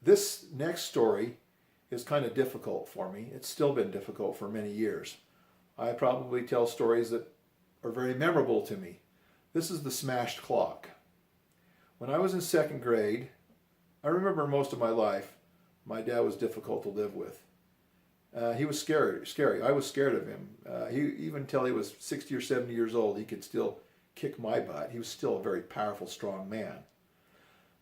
this next story is kind of difficult for me. It's still been difficult for many years. I probably tell stories that are very memorable to me. This is the smashed clock. When I was in second grade, I remember most of my life, my dad was difficult to live with. He was scary. I was scared of him. Even until he was 60 or 70 years old, he could still kick my butt. He was still a very powerful, strong man.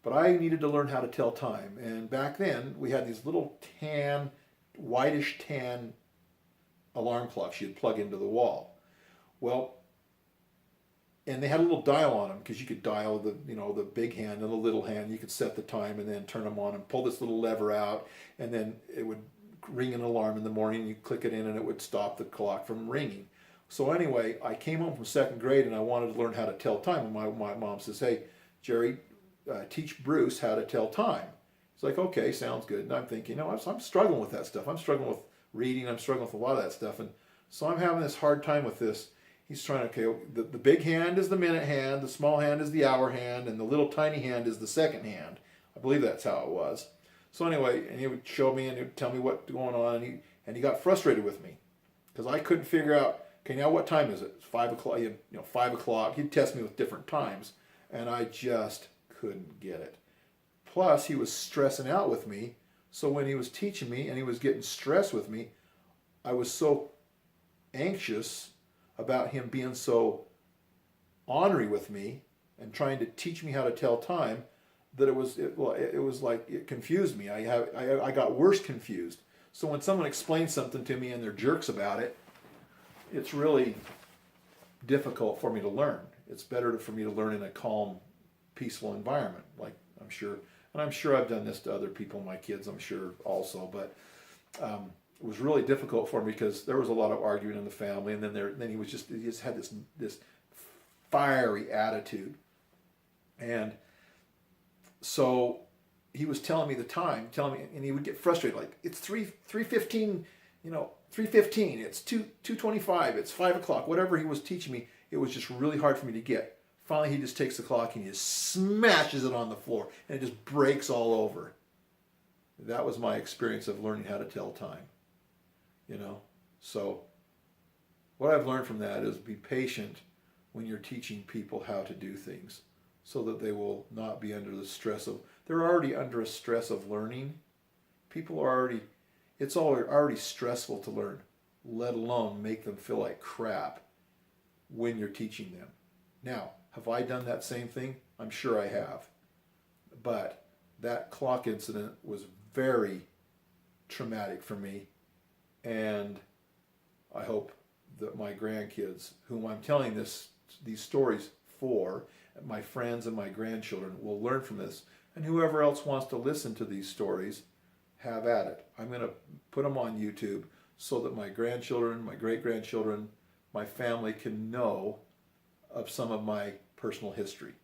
But I needed to learn how to tell time. And back then, we had these little tan, whitish tan alarm clocks you'd plug into the wall. Well, and they had a little dial on them because you could dial the big hand and the little hand. You could set the time and then turn them on and pull this little lever out, and then it would ring an alarm in the morning. You click it in and it would stop the clock from ringing. So anyway, I came home from second grade and I wanted to learn how to tell time. And my mom says, "Hey, Jerry, teach Bruce how to tell time." It's like, okay, sounds good. And I'm thinking, I'm struggling with that stuff. I'm struggling with reading. I'm struggling with a lot of that stuff. And so I'm having this hard time with this. He's trying to, okay, the big hand is the minute hand, the small hand is the hour hand, and the little tiny hand is the second hand. I believe that's how it was. So anyway, and he would show me and he would tell me what's going on, and he got frustrated with me because I couldn't figure out, okay, now what time is it? It's 5 o'clock, 5 o'clock. He'd test me with different times, and I just couldn't get it. Plus, he was stressing out with me, so when he was teaching me and he was getting stressed with me, I was so anxious about him being so ornery with me and trying to teach me how to tell time that it was like it confused me. I got worse confused. So when someone explains something to me and they're jerks about it, it's really difficult for me to learn. It's better for me to learn in a calm, peaceful environment. Like I'm sure I've done this to other people, my kids, I'm sure also, but it was really difficult for me because there was a lot of arguing in the family, and then he just had this fiery attitude, and so he was telling me the time, and he would get frustrated, like it's 3:15, 3:15, it's 2:25, it's 5 o'clock, whatever he was teaching me, it was just really hard for me to get. Finally, he just takes the clock and he just smashes it on the floor, and it just breaks all over. That was my experience of learning how to tell time. So what I've learned from that is be patient when you're teaching people how to do things so that they will not be under the stress of, they're already under a stress of learning. It's already stressful to learn, let alone make them feel like crap when you're teaching them. Now, have I done that same thing? I'm sure I have. But that clock incident was very traumatic for me, and I hope that my grandkids, whom I'm telling these stories for, my friends and my grandchildren, will learn from this, and whoever else wants to listen to these stories, have at it. I'm going to put them on YouTube so that my grandchildren, my great-grandchildren, my family can know of some of my personal history.